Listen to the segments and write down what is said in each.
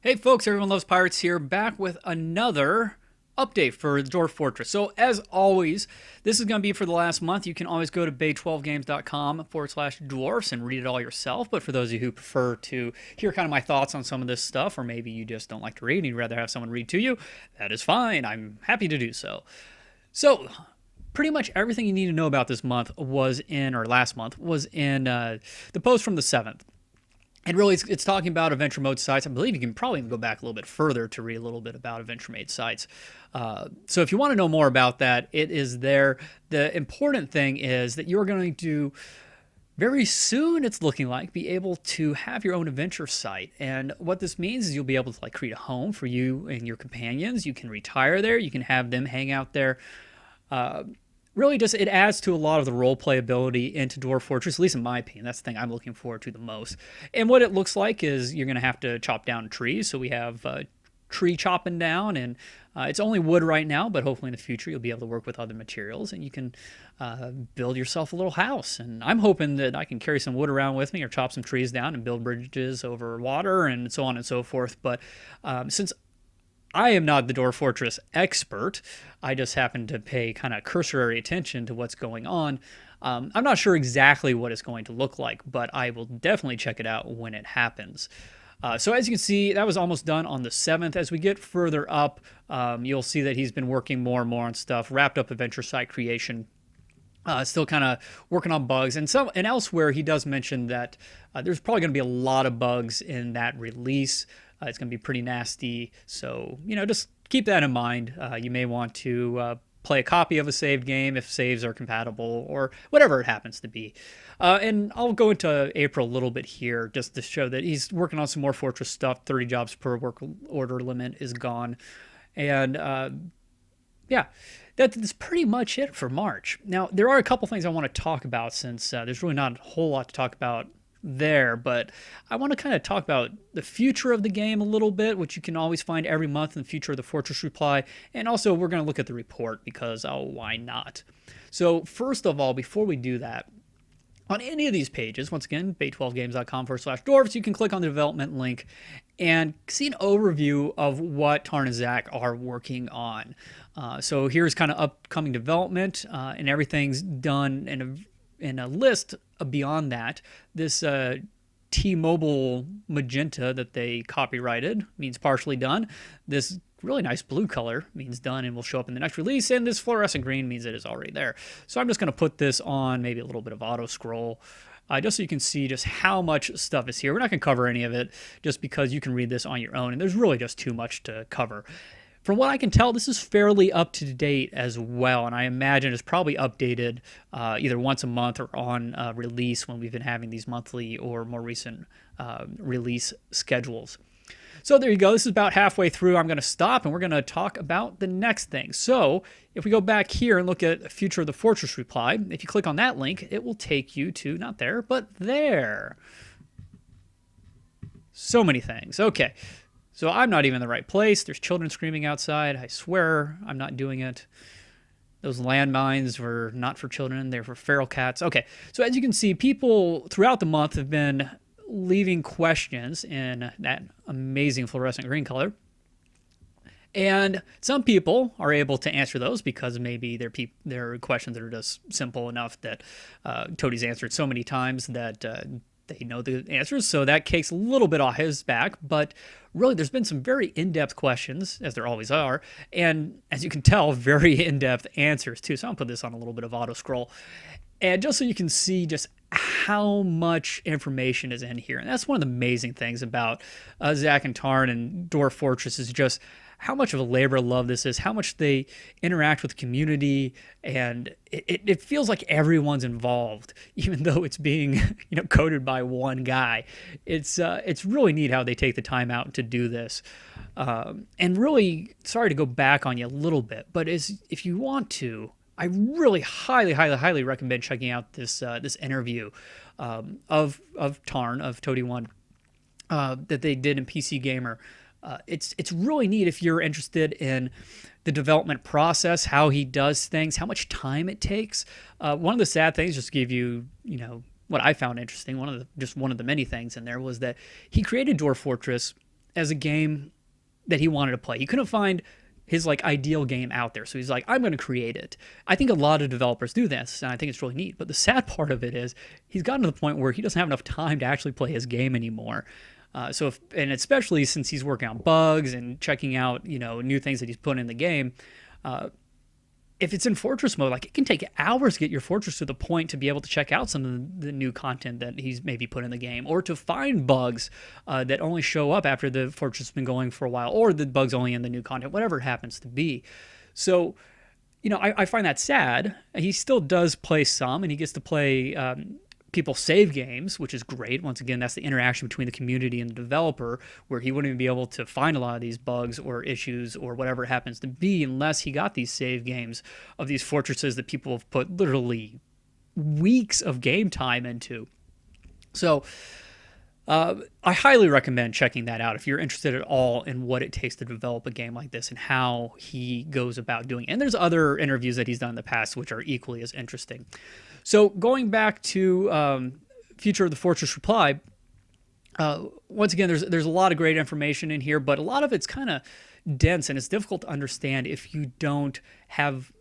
Hey folks, Everyone Loves Pirates here, back with another update for Dwarf Fortress. So as always, this is going to be for the last month. You can always go to bay12games.com/dwarfs and read it all yourself. But for those of you who prefer to hear kind of my thoughts on some of this stuff, or maybe you just don't like to read and you'd rather have someone read to you, that is fine. I'm happy to do so. So pretty much everything you need to know about this month was in, or last month, was in the post from the 7th. And really, it's talking about adventure mode sites. I believe you can probably even go back a little bit further to read a little bit about adventure mode sites. So if you want to know more about that, it is there. The important thing is that you're going to very soon, it's looking like, be able to have your own adventure site. And what this means is you'll be able to like create a home for you and your companions. You can retire there. You can have them hang out there. Really just it adds to a lot of the role playability into Dwarf Fortress, at least in my opinion. That's the thing I'm looking forward to the most. And what it looks like is you're going to have to chop down trees. So we have tree chopping down, and it's only wood right now, but hopefully in the future you'll be able to work with other materials and you can build yourself a little house. And I'm hoping that I can carry some wood around with me or chop some trees down and build bridges over water and so on and so forth. But since I am not the Dwarf Fortress expert. I just happen to pay kind of cursory attention to what's going on. I'm not sure exactly what it's going to look like, but I will definitely check it out when it happens. So as you can see, that was almost done on the 7th. As we get further up, you'll see that he's been working more and more on stuff, wrapped up adventure site creation. Still kind of working on bugs, and elsewhere he does mention that there's probably going to be a lot of bugs in that release. It's going to be pretty nasty, so just keep that in mind. You may want to play a copy of a saved game if saves are compatible or whatever it happens to be. And I'll go into April a little bit here just to show that he's working on some more Fortress stuff. 30 jobs per work order limit is gone, and yeah, that's pretty much it for March. Now, there are a couple things I want to talk about since there's really not a whole lot to talk about there, but I want to kind of talk about the future of the game a little bit, which you can always find every month in the Future of the Fortress Reply. And also, we're going to look at the report because, oh, why not? So, first of all, before we do that, on any of these pages, once again, bay12games.com/dwarves, you can click on the development link and see an overview of what Tarn and Zach are working on. So here's kind of upcoming development, and everything's done in a list beyond that. This T-Mobile magenta that they copyrighted means partially done. This really nice blue color means done and will show up in the next release, and this fluorescent green means it is already there. So I'm just going to put this on maybe a little bit of auto scroll, just so you can see just how much stuff is here. We're not going to cover any of it just because you can read this on your own, and there's really just too much to cover. From what I can tell, this is fairly up to date as well, and I imagine it's probably updated either once a month or on release when we've been having these monthly or more recent release schedules. So there you go. This is about halfway through. I'm going to stop, and we're going to talk about the next thing. So if we go back here and look at Future of the Fortress Reply, if you click on that link, it will take you to, not there, but there. So many things. Okay. So I'm not even in the right place. There's children screaming outside. I swear I'm not doing it. Those landmines were not for children. They're for feral cats. Okay. So as you can see, people throughout the month have been leaving questions in that amazing fluorescent green color. And some people are able to answer those because maybe they're questions that are just simple enough that Toadie's answered so many times that they know the answers. So that takes a little bit off his back. But really, there's been some very in-depth questions, as there always are. And as you can tell, very in-depth answers, too. So I'll put this on a little bit of auto scroll. And just so you can see just how much information is in here. And that's one of the amazing things about Zach and Tarn and Dwarf Fortress is just how much of a labor of love this is, how much they interact with the community, and it feels like everyone's involved, even though it's being coded by one guy. It's really neat how they take the time out to do this. And really, sorry to go back on you a little bit, but if you want to, I really highly, highly, highly recommend checking out this interview of Tarn, of Toadie One, that they did in PC Gamer. It's really neat if you're interested in the development process, how he does things, how much time it takes. One of the sad things, just to give you, what I found interesting, one of the many things in there was that he created Dwarf Fortress as a game that he wanted to play. He couldn't find his like ideal game out there. So he's like, I'm going to create it. I think a lot of developers do this, and I think it's really neat. But the sad part of it is he's gotten to the point where he doesn't have enough time to actually play his game anymore. And especially since he's working on bugs and checking out, new things that he's put in the game. If it's in fortress mode, like it can take hours to get your fortress to the point to be able to check out some of the new content that he's maybe put in the game, or to find bugs that only show up after the fortress has been going for a while, or the bugs only in the new content, whatever it happens to be. So, I find that sad. He still does play some, and he gets to play people save games, which is great. Once again, that's the interaction between the community and the developer, where he wouldn't even be able to find a lot of these bugs or issues or whatever it happens to be unless he got these save games of these fortresses that people have put literally weeks of game time into. So I highly recommend checking that out if you're interested at all in what it takes to develop a game like this and how he goes about doing it. And there's other interviews that he's done in the past which are equally as interesting. So going back to Future of the Fortress Reply, once again, there's a lot of great information in here, but a lot of it's kind of dense and it's difficult to understand if you don't have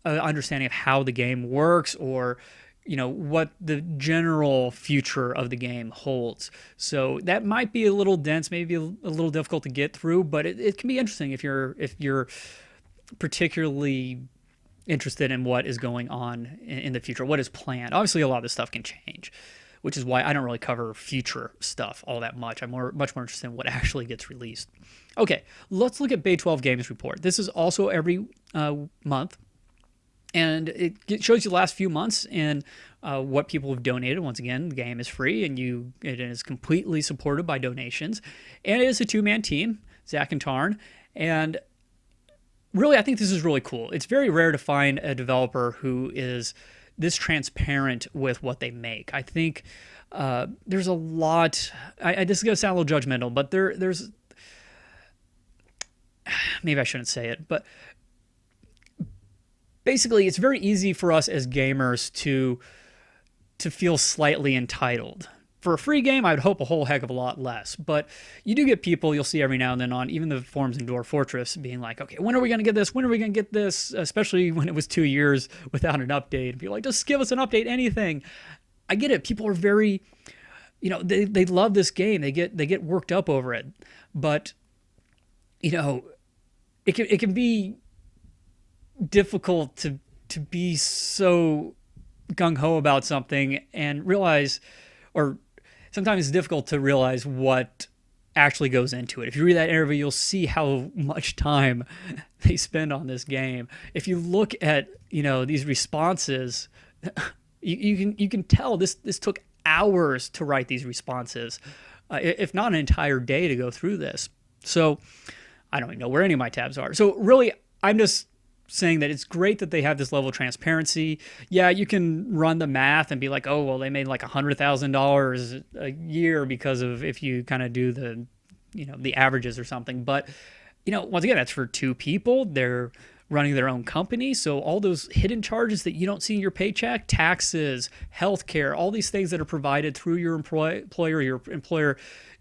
an understanding of how the game works or what the general future of the game holds. So that might be a little dense, maybe a little difficult to get through, but it can be interesting if you're particularly interested in what is going on in the future, what is planned. Obviously, a lot of this stuff can change, which is why I don't really cover future stuff all that much. I'm much more interested in what actually gets released. Okay, let's look at Bay 12 Games Report. This is also every month, and it shows you the last few months and what people have donated. Once again, the game is free, and it is completely supported by donations, and it is a two-man team, Zach and Tarn, and really, I think this is really cool. It's very rare to find a developer who is this transparent with what they make. I think there's a lot. This is going to sound a little judgmental, but there's maybe I shouldn't say it, but basically, it's very easy for us as gamers to feel slightly entitled. For a free game, I'd hope a whole heck of a lot less. But you do get people you'll see every now and then on even the forums in Dwarf Fortress being like, okay, when are we going to get this? When are we going to get this? Especially when it was 2 years without an update. Be like, just give us an update, anything. I get it. People are very, they love this game. They get worked up over it. But, it can be difficult to be so gung-ho about something and realize, or sometimes it's difficult to realize what actually goes into it. If you read that interview, you'll see how much time they spend on this game. If you look at, these responses, you can tell this took hours to write these responses, if not an entire day to go through this. So I don't even know where any of my tabs are. So really, I'm just saying that it's great that they have this level of transparency. Yeah, you can run the math and be like, oh, well, they made like $100,000 a year because of if you kind of do the averages or something. But, once again, that's for two people. They're running their own company. So all those hidden charges that you don't see in your paycheck, taxes, healthcare, all these things that are provided through your employer, your employer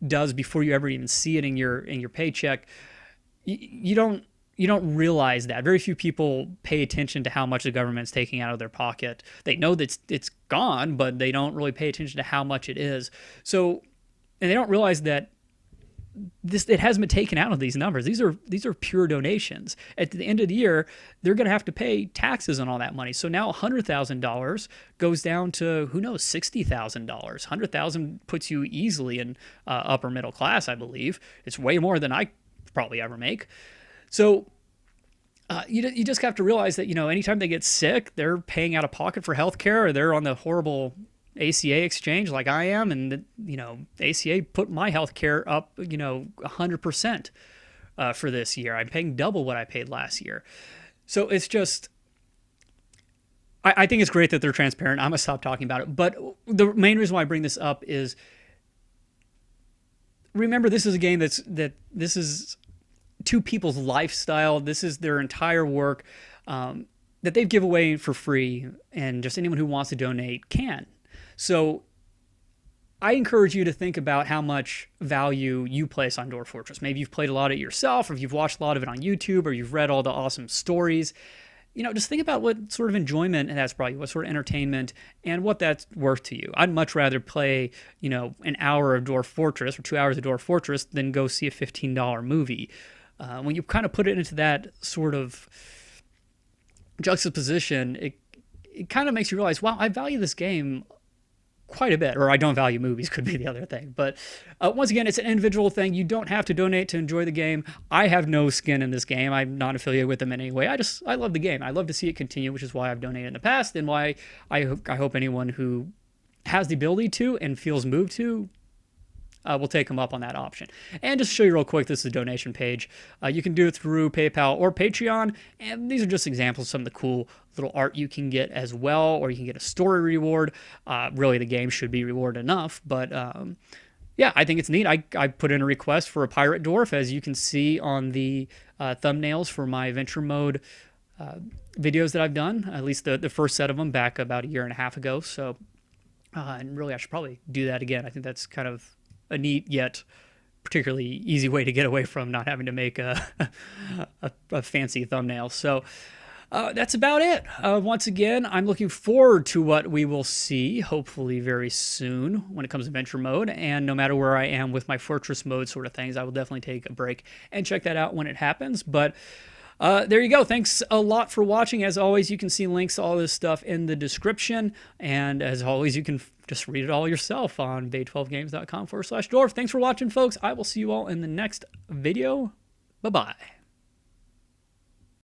does before you ever even see it in your paycheck. You don't realize that. Very few people pay attention to how much the government's taking out of their pocket. They know that it's gone, but they don't really pay attention to how much it is. So, and they don't realize that it hasn't been taken out of these numbers. These are pure donations. At the end of the year, they're going to have to pay taxes on all that money. So now $100,000 goes down to, who knows, $60,000. $100,000 puts you easily in upper middle class, I believe. It's way more than I probably ever make. So you just have to realize that, anytime they get sick, they're paying out of pocket for healthcare, or they're on the horrible ACA exchange like I am. And, ACA put my healthcare up, 100% for this year. I'm paying double what I paid last year. So it's just, I think it's great that they're transparent. I'm going to stop talking about it. But the main reason why I bring this up is, remember, this is a game this is two people's lifestyle. This is their entire work that they've given away for free, and just anyone who wants to donate can. So I encourage you to think about how much value you place on Dwarf Fortress. Maybe you've played a lot of it yourself, or you've watched a lot of it on YouTube, or you've read all the awesome stories. Just think about what sort of enjoyment that's brought you, what sort of entertainment, and what that's worth to you. I'd much rather play, an hour of Dwarf Fortress or 2 hours of Dwarf Fortress than go see a $15 movie. When you kind of put it into that sort of juxtaposition, it kind of makes you realize, wow, I value this game quite a bit, or I don't value movies could be the other thing. But once again, it's an individual thing. You don't have to donate to enjoy the game. I have no skin in this game. I'm not affiliated with them in any way. I love the game. I love to see it continue, which is why I've donated in the past, and why I hope anyone who has the ability to and feels moved to we'll take them up on that option. And just to show you real quick, this is a donation page. You can do it through PayPal or Patreon, and these are just examples of some of the cool little art you can get as well, or you can get a story reward. Really, the game should be reward enough, but yeah, I think it's neat. I put in a request for a pirate dwarf, as you can see on the thumbnails for my adventure mode videos that I've done, at least the first set of them back about a year and a half ago. So, and really, I should probably do that again. I think that's kind of a neat yet particularly easy way to get away from not having to make a fancy thumbnail. So that's about it. Once again, I'm looking forward to what we will see, hopefully very soon, when it comes to adventure mode. And no matter where I am with my fortress mode sort of things, I will definitely take a break and check that out when it happens. But there you go. Thanks a lot for watching. As always, you can see links to all this stuff in the description. And as always, you can just read it all yourself on bay12games.com/dwarf. Thanks for watching, folks. I will see you all in the next video. Bye-bye.